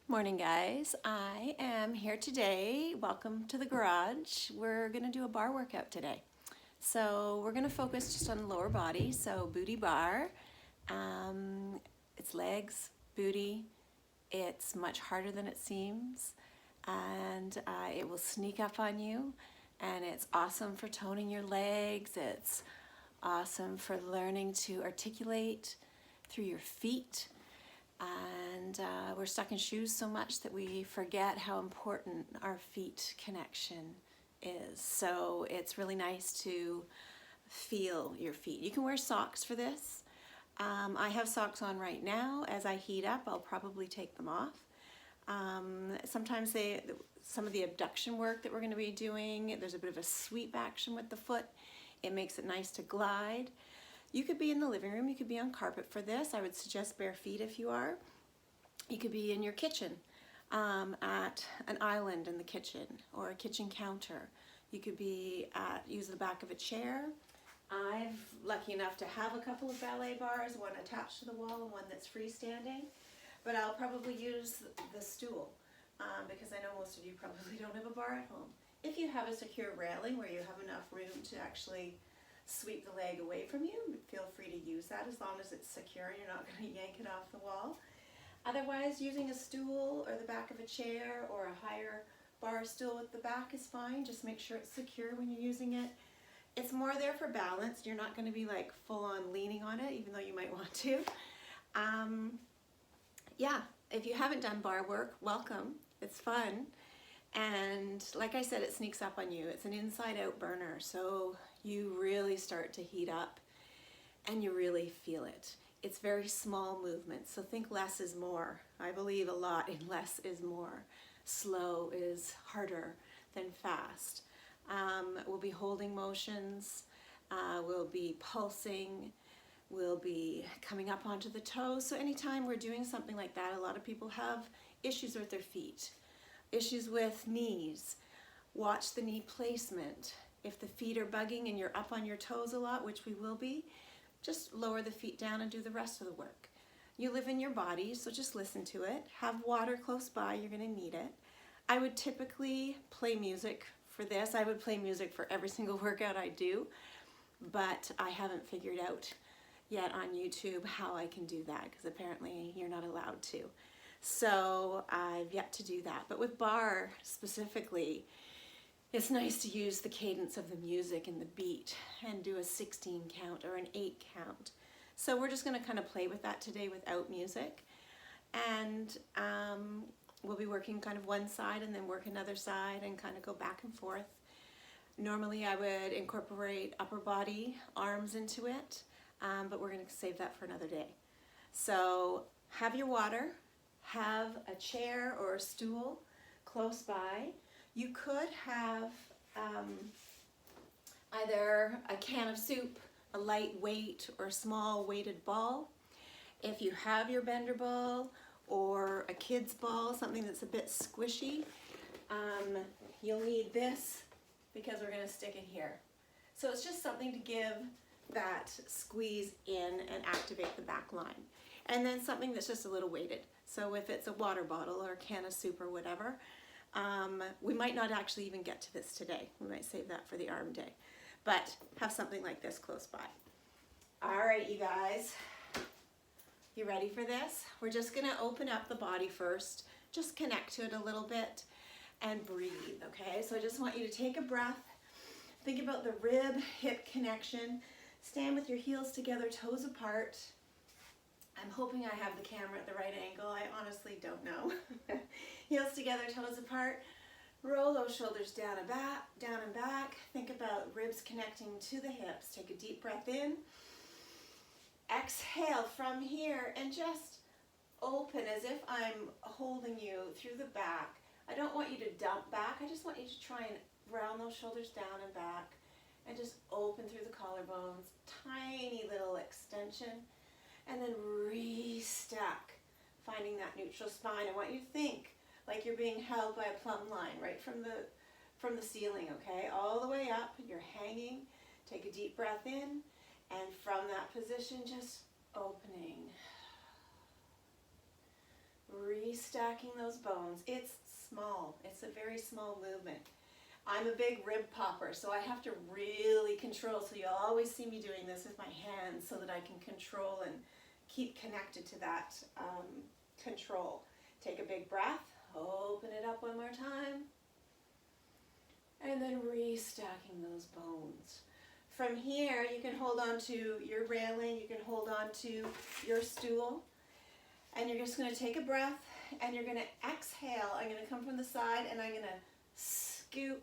Morning, guys. I am here today. Welcome to the garage. We're going to do a bar workout today. So we're going to focus just on the lower body. So booty bar, it's legs, booty. It's much harder than it seems, and it will sneak up on you. And it's awesome for toning your legs. It's awesome for learning to articulate through your feet. And we're stuck in shoes so much that we forget how important our feet connection is. So it's really nice to feel your feet. You can wear socks for this. I have socks on right now. As I heat up, I'll probably take them off. Sometimes some of the abduction work that we're going to be doing, there's a bit of a sweep action with the foot. It makes it nice to glide. You could be in the living room, you could be on carpet for this. I would suggest bare feet if you are. You could be in your kitchen, at an island in the kitchen or a kitchen counter. You could be use the back of a chair. I'm lucky enough to have a couple of ballet bars, one attached to the wall and one that's freestanding. But I'll probably use the stool because I know most of you probably don't have a bar at home. If you have a secure railing where you have enough room to actually sweep the leg away from you, feel free to use that as long as it's secure and you're not going to yank it off the wall. Otherwise, using a stool or the back of a chair or a higher bar stool with the back is fine. Just make sure it's secure when you're using it. It's more there for balance. You're not going to be like full on leaning on it, even though you might want to. Yeah, if you haven't done bar work, welcome. It's fun. And like I said, it sneaks up on you. It's an inside out burner. So you really start to heat up and you really feel it. It's very small movements. So think less is more. I believe a lot in less is more. Slow is harder than fast. We'll be holding motions. We'll be pulsing. We'll be coming up onto the toes. So anytime we're doing something like that, a lot of people have issues with their feet. Issues with knees. Watch the knee placement. If the feet are bugging and you're up on your toes a lot, which we will be, just lower the feet down and do the rest of the work. You live in your body, so just listen to it. Have water close by, you're gonna need it. I would typically play music for this. I would play music for every single workout I do, but I haven't figured out yet on YouTube how I can do that, because apparently you're not allowed to. So I've yet to do that. But with bar specifically, it's nice to use the cadence of the music and the beat and do a 16 count or an 8 count. So we're just going to kind of play with that today without music. And we'll be working kind of one side and then work another side and kind of go back and forth. Normally I would incorporate upper body, arms into it, but we're going to save that for another day. So have your water. Have a chair or a stool close by. You could have either a can of soup, a lightweight or small weighted ball. If you have your bender ball or a kid's ball, something that's a bit squishy, you'll need this because we're going to stick it here. So it's just something to give that squeeze in and activate the back line. And then something that's just a little weighted. So if it's a water bottle or a can of soup or whatever, we might not actually even get to this today. We might save that for the arm day. But have something like this close by. All right, you guys. You ready for this? We're just going to open up the body first. Just connect to it a little bit and breathe, okay? So I just want you to take a breath. Think about the rib-hip connection. Stand with your heels together, toes apart. I'm hoping I have the camera at the right angle. I honestly don't know. Heels together, toes apart. Roll those shoulders down and back. Think about ribs connecting to the hips. Take a deep breath in. Exhale from here and just open as if I'm holding you through the back. I don't want you to dump back. I just want you to try and round those shoulders down and back and just open through the collarbones. Tiny little extension. And then restuck, finding that neutral spine. I want you to think like you're being held by a plumb line right from the ceiling, okay? All the way up, you're hanging. Take a deep breath in, and from that position, just opening. restacking those bones. It's small. It's a very small movement. I'm a big rib popper, so I have to really control. So you'll always see me doing this with my hands so that I can control and keep connected to that control. Take a big breath, open it up one more time, and then restacking those bones. From here, you can hold on to your railing, you can hold on to your stool, and you're just going to take a breath, and you're going to exhale. I'm going to come from the side, and I'm going to scoop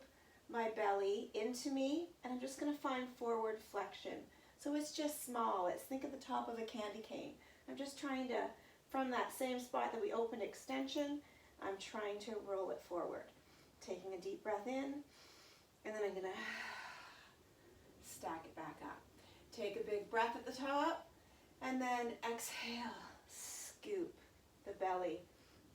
my belly into me, and I'm just going to find forward flexion. So it's just small. It's, think of the top of a candy cane. I'm just trying to, from that same spot that we opened extension, I'm trying to roll it forward. Taking a deep breath in, and then I'm going to stack it back up. Take a big breath at the top, and then exhale, scoop the belly,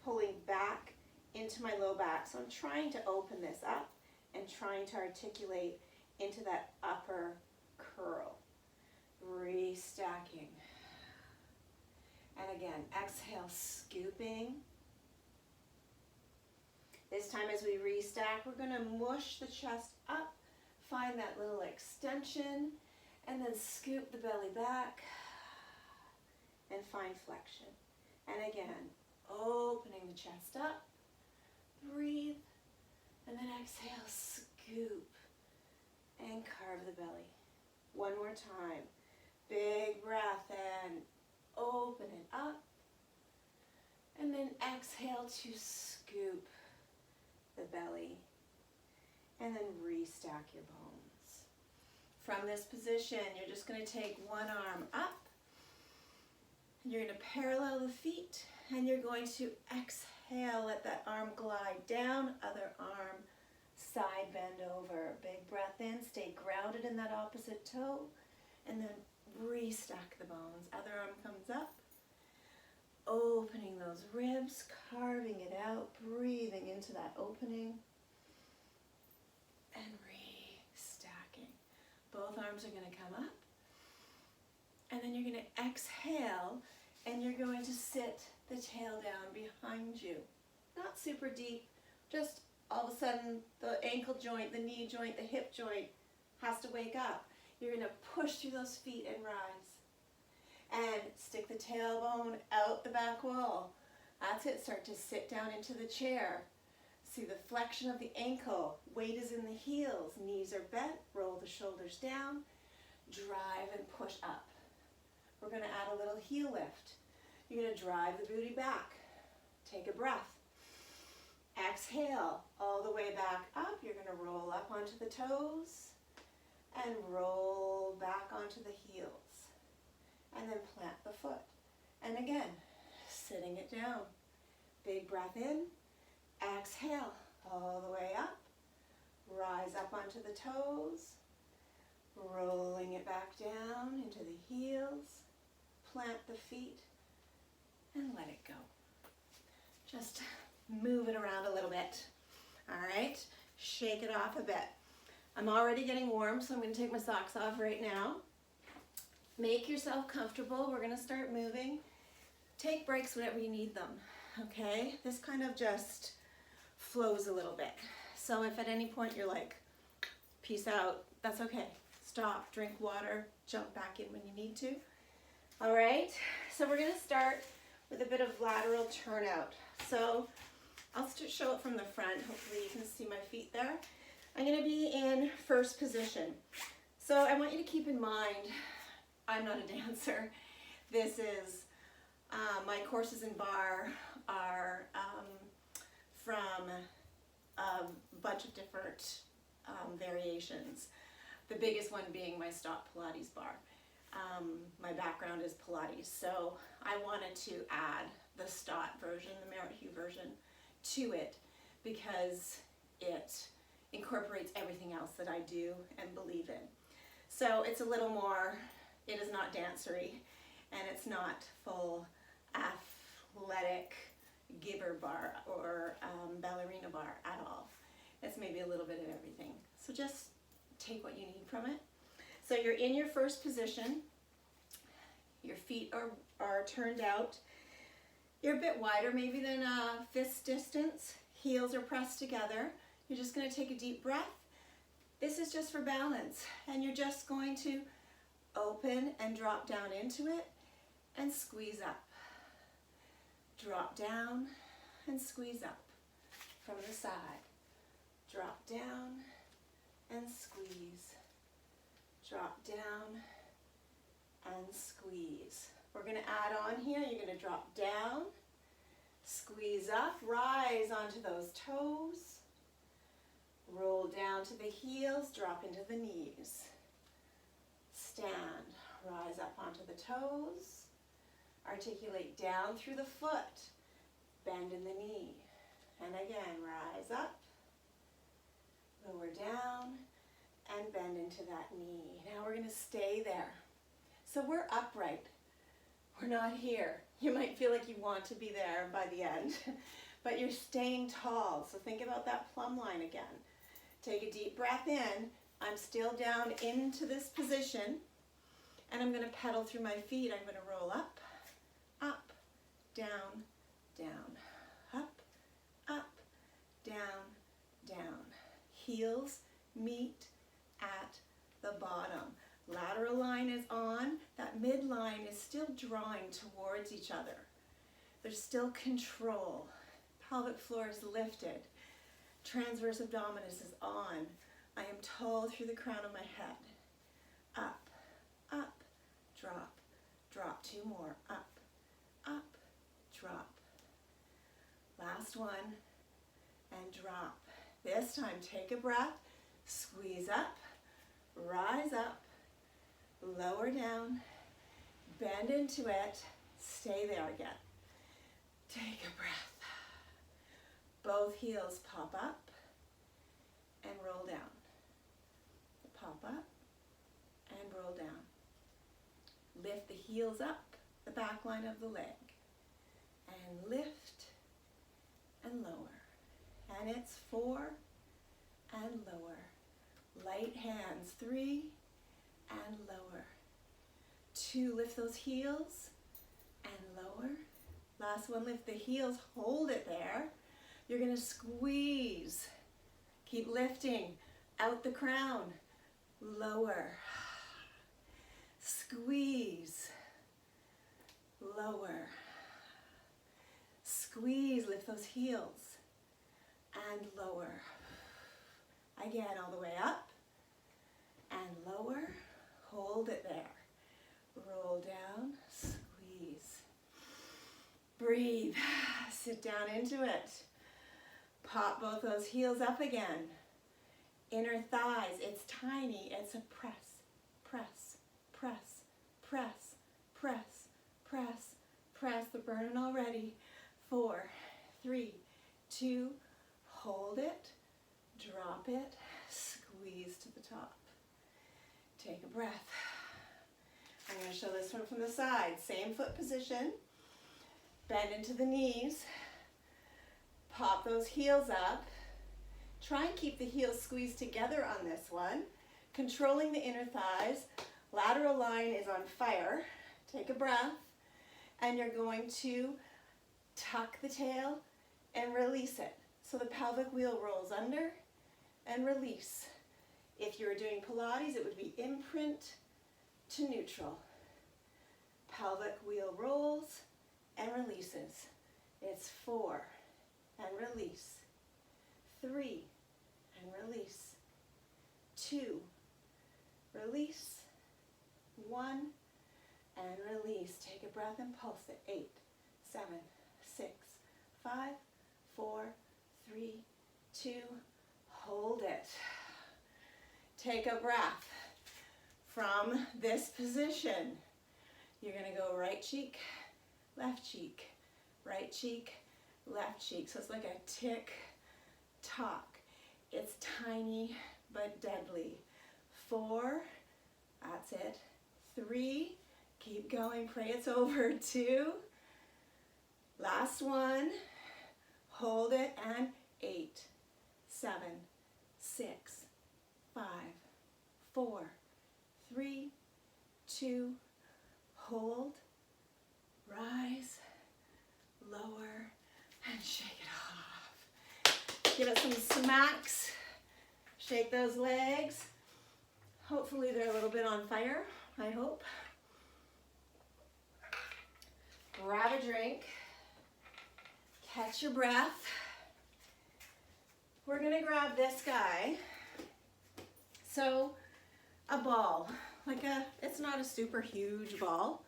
pulling back into my low back. So I'm trying to open this up and trying to articulate into that upper curl. Restacking. And again, exhale, scooping. This time as we restack, we're going to mush the chest up, find that little extension, and then scoop the belly back and find flexion. And again, opening the chest up, breathe, and then exhale, scoop, and carve the belly. One more time. Big breath and open it up, and then exhale to scoop the belly, and then restack your bones. From this position, you're just going to take one arm up, and you're going to parallel the feet, and you're going to exhale, let that arm glide down, other arm side bend over. Big breath in, stay grounded in that opposite toe, and then restack the bones. Other arm comes up, opening those ribs, carving it out, breathing into that opening, and restacking. Both arms are going to come up, and then you're going to exhale, and you're going to sit the tail down behind you. Not super deep, just all of a sudden the ankle joint, the knee joint, the hip joint has to wake up. You're going to push through those feet and rise. And stick the tailbone out the back wall. That's it. Start to sit down into the chair. See the flexion of the ankle. Weight is in the heels. Knees are bent. Roll the shoulders down. Drive and push up. We're going to add a little heel lift. You're going to drive the booty back. Take a breath. Exhale all the way back up. You're going to roll up onto the toes and roll back onto the heels. And then plant the foot. And again, sitting it down. Big breath in. Exhale all the way up. Rise up onto the toes. Rolling it back down into the heels. Plant the feet and let it go. Just move it around a little bit. All right, shake it off a bit. I'm already getting warm, so I'm going to take my socks off right now. Make yourself comfortable. We're going to start moving. Take breaks whenever you need them, okay? This kind of just flows a little bit. So if at any point you're like, peace out, that's okay. Stop, drink water, jump back in when you need to. All right, so we're going to start with a bit of lateral turnout. So I'll show it from the front. Hopefully you can see my feet there. I'm going to be in first position. So I want you to keep in mind, I'm not a dancer. This is, my courses in Barre are from a bunch of different variations. The biggest one being my Stop Pilates bar. My background is Pilates, so I wanted to add the Stott version, the Merit Hugh version, to it because it incorporates everything else that I do and believe in. So it's a little more, it is not dancery, and it's not full athletic gibber bar or ballerina bar at all. It's maybe a little bit of everything. So just take what you need from it. So you're in your first position. Your feet are turned out. You're a bit wider maybe than a fist distance. Heels are pressed together. You're just going to take a deep breath. This is just for balance, and you're just going to open and drop down into it and squeeze up. Drop down and squeeze up from the side. Drop down and squeeze. Drop down and squeeze. We're going to add on here. You're going to drop down, squeeze up, rise onto those toes, roll down to the heels, drop into the knees. Stand, rise up onto the toes, articulate down through the foot, bend in the knee, and again, rise up, lower down, and bend into that knee. Now we're going to stay there. So we're upright. We're not here. You might feel like you want to be there by the end, but you're staying tall. So think about that plumb line again. Take a deep breath in. I'm still down into this position, and I'm going to pedal through my feet. I'm going to roll up, up, down, down, up, up, down, down. Heels meet at the bottom. Lateral line is on. That midline is still drawing towards each other. There's still control. Pelvic floor is lifted. Transverse abdominis is on. I am tall through the crown of my head. Up, up, drop, drop. Two more. Up, up, drop. Last one, and drop. This time, take a breath, squeeze up, rise up, lower down, bend into it, stay there again. Take a breath. Both heels pop up and roll down. Pop up and roll down. Lift the heels up, the back line of the leg, and lift and lower. And it's 4 and lower. Light hands, 3 and lower. 2, lift those heels and lower. Last one, lift the heels, hold it there. You're going to squeeze. Keep lifting out the crown. Lower. Squeeze. Lower. Squeeze, lift those heels. And lower. Again, all the way up. And lower. Hold it there. Roll down. Squeeze. Breathe. Sit down into it. Pop both those heels up again. Inner thighs, it's tiny. It's a press, press, press, press, press, press, press. They're burning already. 4, 3, 2, hold it, drop it, squeeze to the top. Take a breath. I'm going to show this one from the side. Same foot position. Bend into the knees. Pop those heels up. Try and keep the heels squeezed together on this one. Controlling the inner thighs. Lateral line is on fire. Take a breath. And you're going to tuck the tail and release it. So the pelvic wheel rolls under and release. If you were doing Pilates, it would be imprint to neutral. Pelvic wheel rolls and releases. It's 4 and release. 3 and release. 2, release. 1 and release. Take a breath and pulse it. 8, 7, 6, 5, 4, 3, 2, hold it. Take a breath. From this position, you're going to go right cheek, left cheek, right cheek, left cheek. So it's like a tick-tock. It's tiny but deadly. 4, that's it. 3, keep going, pray it's over. 2, last one, hold it, and 8, 7, 6, 5, 4, 3, 2, hold, rise, lower, and shake it off. Give it some smacks. Shake those legs. Hopefully they're a little bit on fire, I hope. Grab a drink. Catch your breath. We're gonna grab this guy. So, a ball, it's not a super huge ball,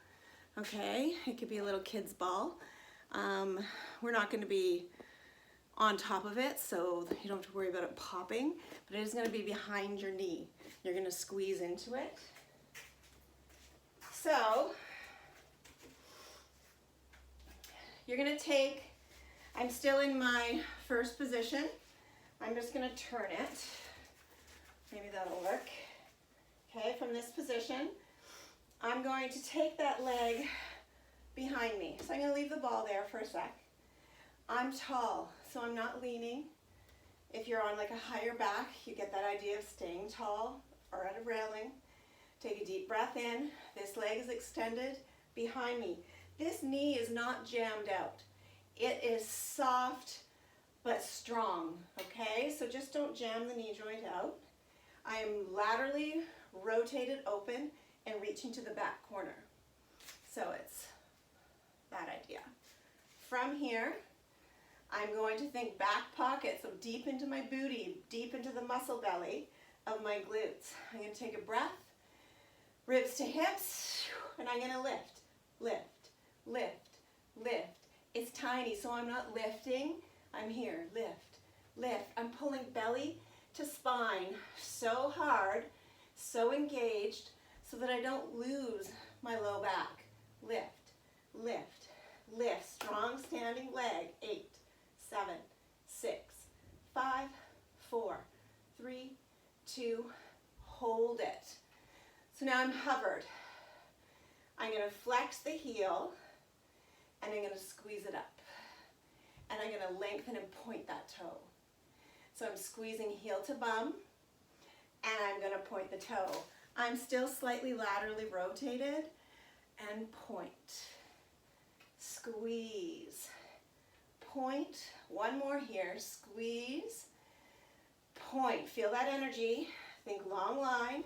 okay? It could be a little kid's ball. We're not gonna be on top of it, so you don't have to worry about it popping, but it is gonna be behind your knee. You're gonna squeeze into it. So, you're gonna take, I'm still in my first position. I'm just gonna turn it. Maybe that'll work. Okay, from this position, I'm going to take that leg behind me. So I'm gonna leave the ball there for a sec. I'm tall, so I'm not leaning. If you're on like a higher back, you get that idea of staying tall or at a railing. Take a deep breath in. This leg is extended behind me. This knee is not jammed out. It is soft but strong, okay? So just don't jam the knee joint out. I am laterally rotated open and reaching to the back corner. So it's that idea. From here, I'm going to think back pocket, so deep into my booty, deep into the muscle belly of my glutes. I'm going to take a breath, ribs to hips, and I'm going to lift, lift, lift, lift. It's tiny, so I'm not lifting. I'm here, lift, lift. I'm pulling belly to spine so hard, so engaged, so that I don't lose my low back. Lift, lift, lift. Strong standing leg. 8, 7, 6, 5, 4, 3, 2, hold it. So now I'm hovered. I'm going to flex the heel, and I'm going to squeeze it up. And I'm going to lengthen and point that toe. So I'm squeezing heel to bum, and I'm going to point the toe. I'm still slightly laterally rotated, and point. Squeeze. Point. One more here. Squeeze. Point. Feel that energy. Think long line.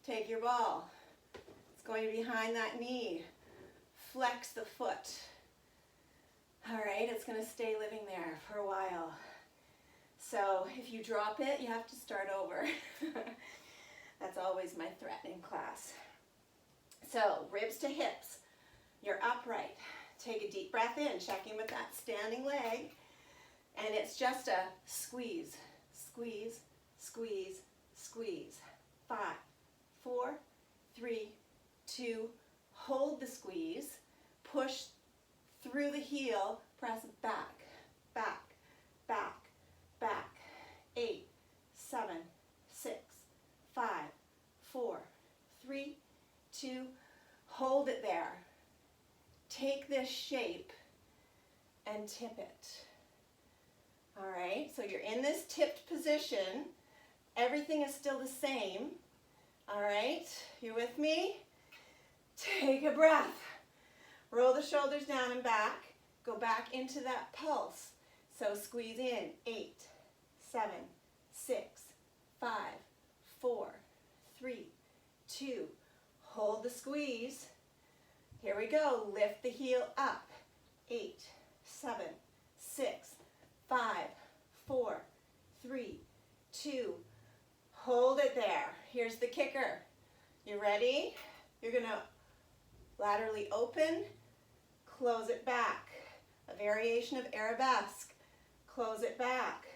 Take your ball. It's going to be behind that knee. Flex the foot. All right, it's going to stay living there for a while. So if you drop it, you have to start over. That's always my threat in class. So ribs to hips. You're upright. Take a deep breath in, checking with that standing leg. And it's just a squeeze, squeeze, squeeze, squeeze. 5, 4, 3, 2, hold the squeeze. Push through the heel, press back, back, back, back. 8, 7, 6, 5, 4, 3, 2, hold it there. Take this shape and tip it. All right, so you're in this tipped position. Everything is still the same. All right, you with me? Take a breath. Roll the shoulders down and back. Go back into that pulse. So squeeze in. 8, 7, 6, 5, 4, 3, 2. Hold the squeeze. Here we go. Lift the heel up. 8, 7, 6, 5, 4, 3, 2. Hold it there. Here's the kicker. You ready? You're going to laterally open, close it back. A variation of arabesque. Close it back.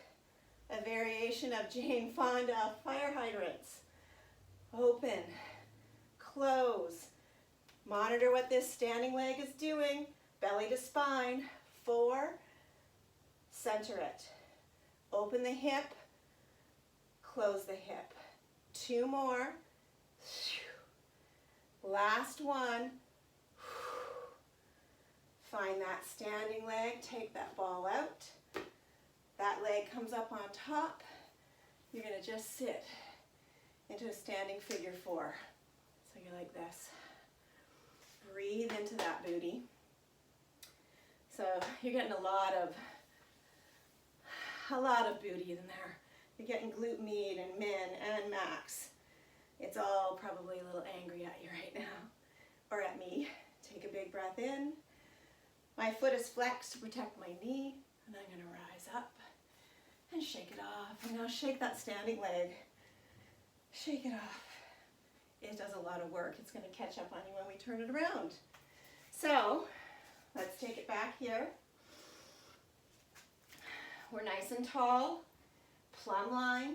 A variation of Jane Fonda fire hydrants. Open, close. Monitor what this standing leg is doing. Belly to spine. 4, center it. Open the hip, close the hip. 2 more. Last one. Find that standing leg, take that ball out. That leg comes up on top. You're going to just sit into a standing figure 4. So you're like this. Breathe into that booty. So you're getting a lot of booty in there. You're getting glute med and min and max. It's all probably a little angry at you right now, or at me. Take a big breath in. My foot is flexed to protect my knee, and I'm gonna rise up and shake it off. And now shake that standing leg. Shake it off. It does a lot of work. It's gonna catch up on you when we turn it around. So, let's take it back here. We're nice and tall, plumb line.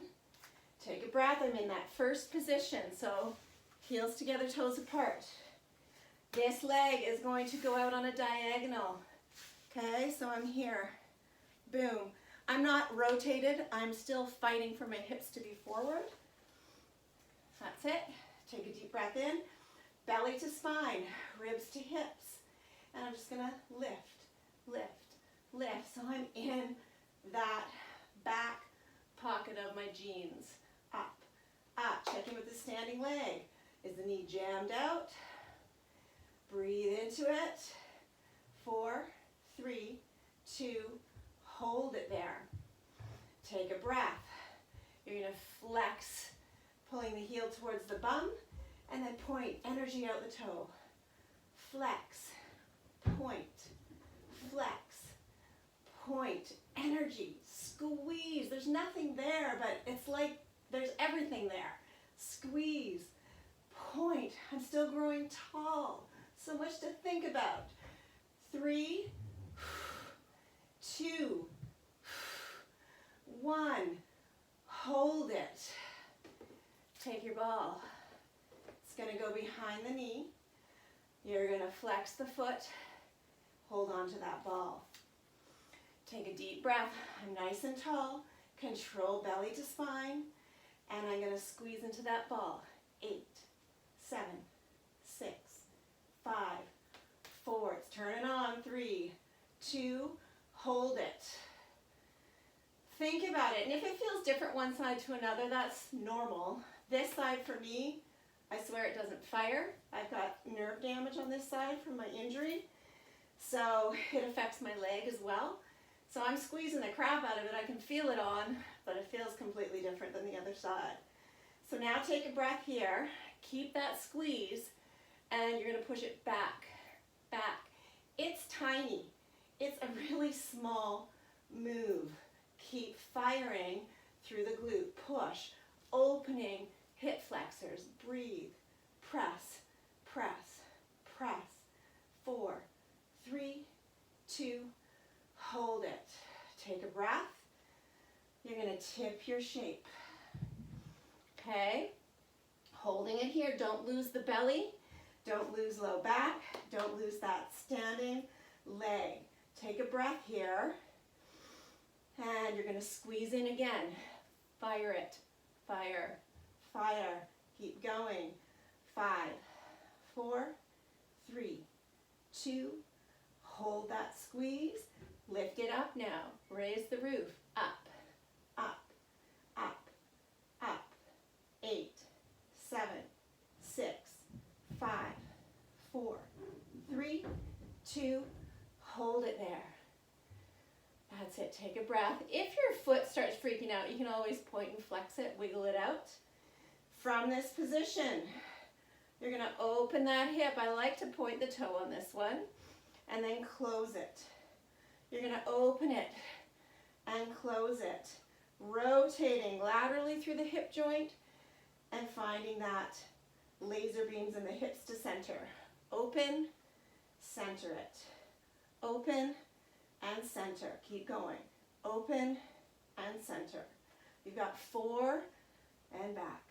Take a breath. I'm in that first position, so heels together, toes apart. This leg is going to go out on a diagonal. Okay, so I'm here. Boom. I'm not rotated. I'm still fighting for my hips to be forward. That's it. Take a deep breath in. Belly to spine, ribs to hips. And I'm just gonna lift, lift, lift. So I'm in that back pocket of my jeans. Up, up. Checking with the standing leg. Is the knee jammed out? Breathe into it. 4, 3, 2, hold it there. Take a breath. You're gonna flex, pulling the heel towards the bum, and then point energy out the toe. Flex, point, flex, point, energy, squeeze. There's nothing there, but it's like there's everything there. Squeeze, point. I'm still growing tall. So much to think about. 3, 2, 1. Hold it. Take your ball. It's going to go behind the knee. You're going to flex the foot. Hold on to that ball. Take a deep breath. I'm nice and tall. Control belly to spine. And I'm going to squeeze into that ball. 8, 7, 6, 5, 4. It's turning on. 3, 2. Hold it. Think about it. And if it feels different one side to another, that's normal. This side for me, I swear it doesn't fire. I've got nerve damage on this side from my injury. So it affects my leg as well. So I'm squeezing the crap out of it. I can feel it on, but it feels completely different than the other side. So now take a breath here. Keep that squeeze, and you're going to push it back, back. It's tiny. It's a really small move. Keep firing through the glute. Push, opening hip flexors. Breathe, press, press, press. 4, 3, 2, hold it. Take a breath. You're going to tip your shape. Okay? Holding it here. Don't lose the belly. Don't lose low back. Don't lose that standing leg. Take a breath here. And you're going to squeeze in again. Fire it. Fire. Fire. Keep going. 5, 4, 3, 2. Hold that squeeze. Lift it up now. Raise the roof. Up, up, up, up. 8, 7, 6, 5, 4, 3, 2. Hold it there. That's it. Take a breath. If your foot starts freaking out, you can always point and flex it, wiggle it out. From this position, you're going to open that hip. I like to point the toe on this one, and then close it. You're going to open it and close it, rotating laterally through the hip joint and finding that laser beams in the hips to center. Open, center it. Open and center. Keep going. Open and center. You've got 4 and back.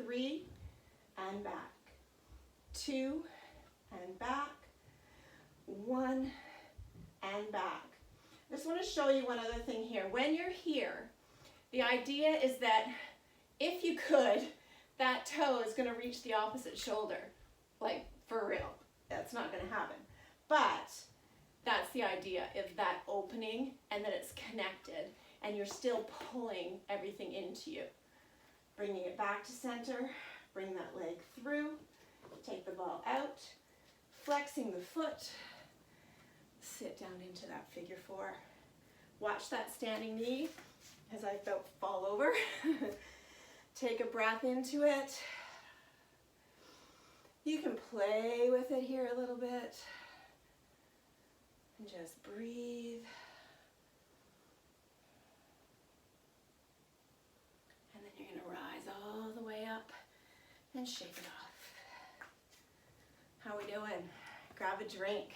3 and back. 2 and back. 1 and back. I just want to show you one other thing here. When you're here, the idea is that if you could, that toe is going to reach the opposite shoulder. Like, for real. That's not going to happen. But that's the idea of that opening, and that it's connected, and you're still pulling everything into you. Bringing it back to center, bring that leg through, take the ball out, flexing the foot, sit down into that figure 4. Watch that standing knee as I about fall over. Take a breath into it. You can play with it here a little bit. And just breathe. And then you're going to rise all the way up and shake it off. How we doing? Grab a drink.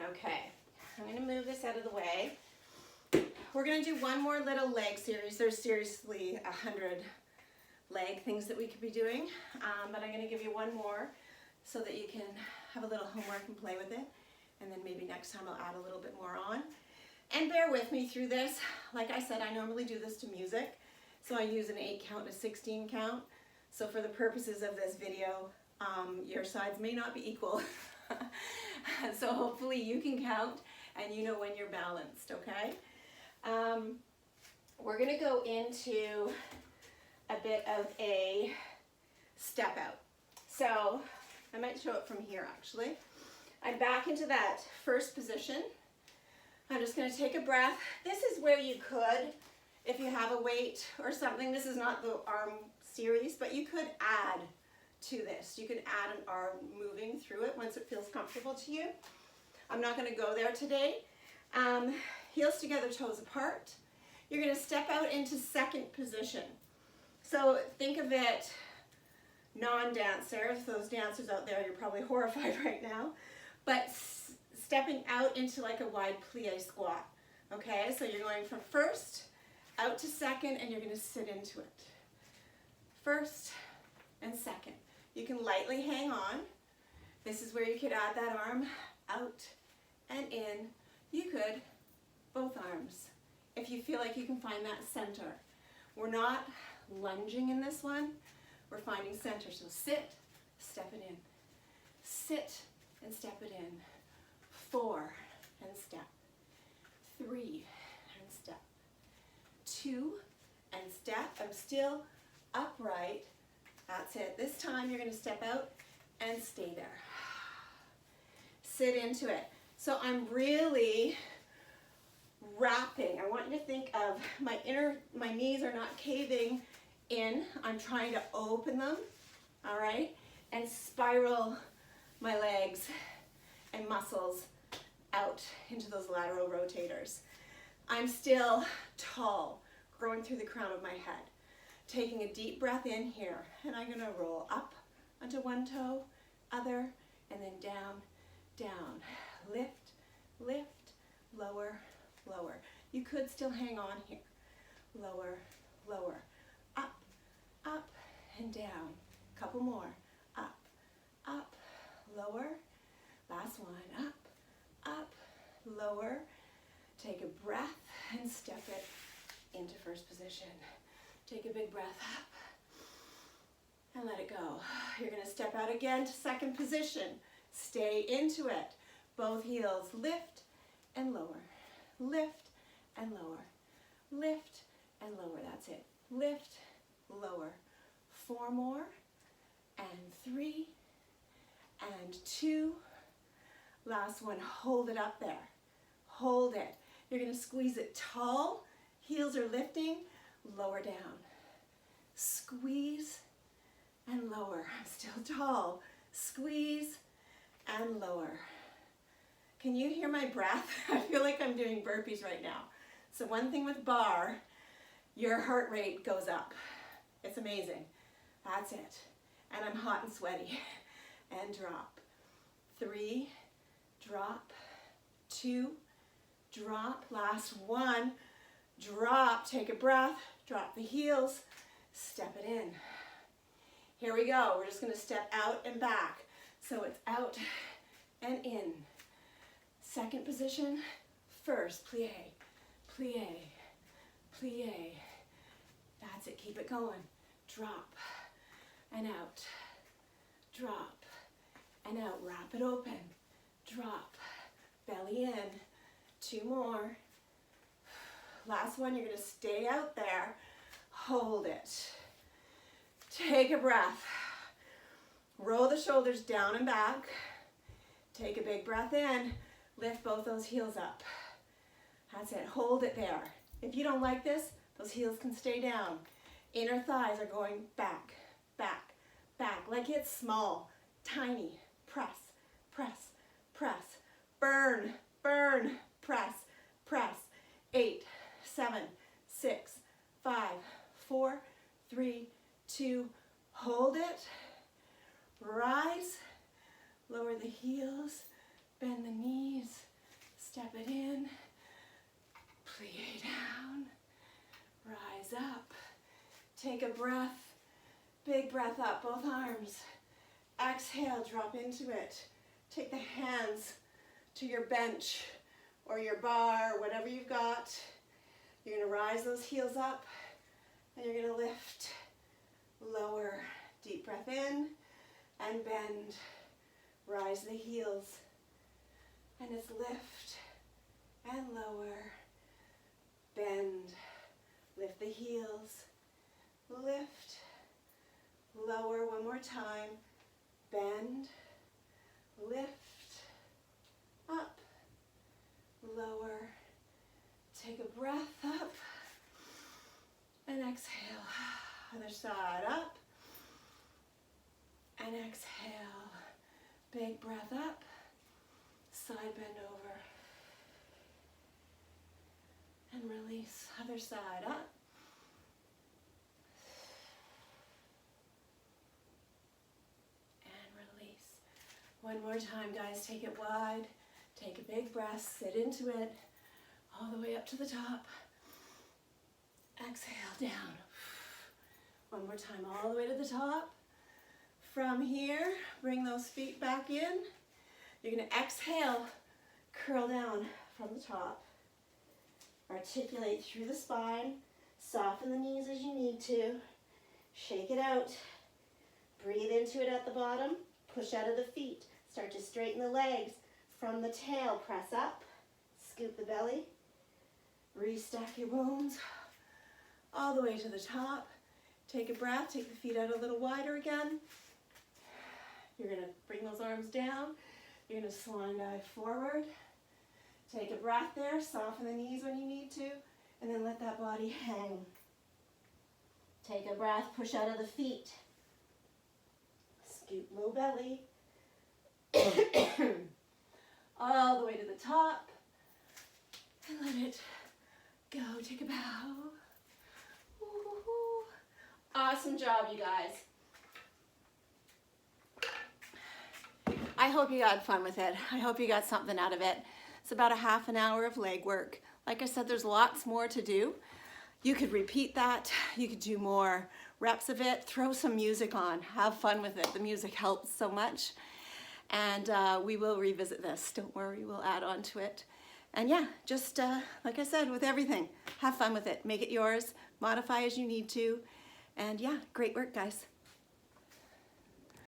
Okay, I'm going to move this out of the way. We're going to do one more little leg series. There's seriously 100 leg things that we could be doing, but I'm going to give you one more so that you can have a little homework and play with it, and then maybe next time I'll add a little bit more on. And bear with me through this. Like I said, I normally do this to music, so I use an 8 count and a 16 count. So for the purposes of this video, your sides may not be equal. So hopefully you can count and you know when you're balanced, okay? We're going to go into a bit of a step out. So I might show it from here actually. I'm back into that first position. I'm just going to take a breath. This is where you could, if you have a weight or something, this is not the arm series, but you could add to this. You can add an arm moving through it once it feels comfortable to you. I'm not going to go there today. Heels together, toes apart. You're going to step out into second position. So think of it non-dancer. If those dancers out there, you're probably horrified right now. But stepping out into like a wide plie squat. Okay, so you're going from first out to second and you're going to sit into it. First and second. You can lightly hang on. This is where you could add that arm out and in. You could both arms if you feel like you can find that center. We're not lunging in this one. We're finding center. So sit, step it in. Sit and step it in. 4 and step. 3 and step. 2 and step. I'm still upright. That's it. This time you're going to step out and stay there. Sit into it. So I'm really wrapping. I want you to think of my knees are not caving in. I'm trying to open them, all right? And spiral my legs and muscles out into those lateral rotators. I'm still tall, growing through the crown of my head. Taking a deep breath in here, and I'm going to roll up onto one toe, other, and then down, down. Lift, lift, lower, lower. You could still hang on here. Lower, lower, up, up, and down. Couple more. Up, up, lower. Last one. Up, up, lower. Take a breath and step it into first position. Take a big breath up and let it go. You're going to step out again to second position. Stay into it. Both heels lift and lower. Lift and lower. Lift and lower. That's it. Lift, lower. 4 more. And 3. And 2. Last one. Hold it up there. Hold it. You're going to squeeze it tall. Heels are lifting. Lower down. Squeeze and lower. I'm still tall. Squeeze and lower. Can you hear my breath? I feel like I'm doing burpees right now. So one thing with bar, your heart rate goes up. It's amazing. That's it. And I'm hot and sweaty. And drop. 3, drop. 2, drop. Last one. Drop, take a breath, drop the heels, step it in. Here we go. We're just going to step out and back. So it's out and in. Second position, first, plie, plie, plie. That's it. Keep it going. Drop and out. Drop and out. Wrap it open. Drop. Belly in. 2 more. Last one, you're going to stay out there. Hold it. Take a breath. Roll the shoulders down and back. Take a big breath in. Lift both those heels up. That's it. Hold it there. If you don't like this, those heels can stay down. Inner thighs are going back, back, back. Like it's small, tiny. Press, press, press. Burn, burn, press, press. 8, 7, 6, 5, 4, 3, 2. Hold it. Rise. Lower the heels. Bend the knees. Step it in. Plie down. Rise up. Take a breath. Big breath up, both arms. Exhale, drop into it. Take the hands to your bench or your bar, whatever you've got. You're going to rise those heels up and you're going to lift, lower. Deep breath in and bend. Rise the heels. And it's lift and lower. Bend. Lift the heels. Lift. Lower one more time. Bend. Lift. Up. Lower. Take a breath up. And exhale. Other side up. And exhale. Big breath up. Side bend over. And release. Other side up. And release. One more time, guys. Take it wide. Take a big breath. Sit into it. All the way up to the top. Exhale down. One more time. All the way to the top. From here, bring those feet back in. You're going to exhale, curl down from the top. Articulate through the spine. Soften the knees as you need to. Shake it out. Breathe into it at the bottom. Push out of the feet. Start to straighten the legs. From the tail, press up. Scoop the belly. Restack your bones. All the way to the top. Take a breath. Take the feet out a little wider again. You're going to bring those arms down. You're going to swan dive forward. Take a breath there. Soften the knees when you need to. And then let that body hang. Take a breath. Push out of the feet. Scoop low belly. All the way to the top. And let it go. Take a bow. Ooh. Awesome job, you guys. I hope you had fun with it. I hope you got something out of it. It's about a half an hour of leg work. Like I said, there's lots more to do. You could repeat that. You could do more reps of it. Throw some music on. Have fun with it. The music helps so much. And we will revisit this. Don't worry, we'll add on to it. And yeah, just like I said, with everything, have fun with it. Make it yours. Modify as you need to. And yeah, great work, guys.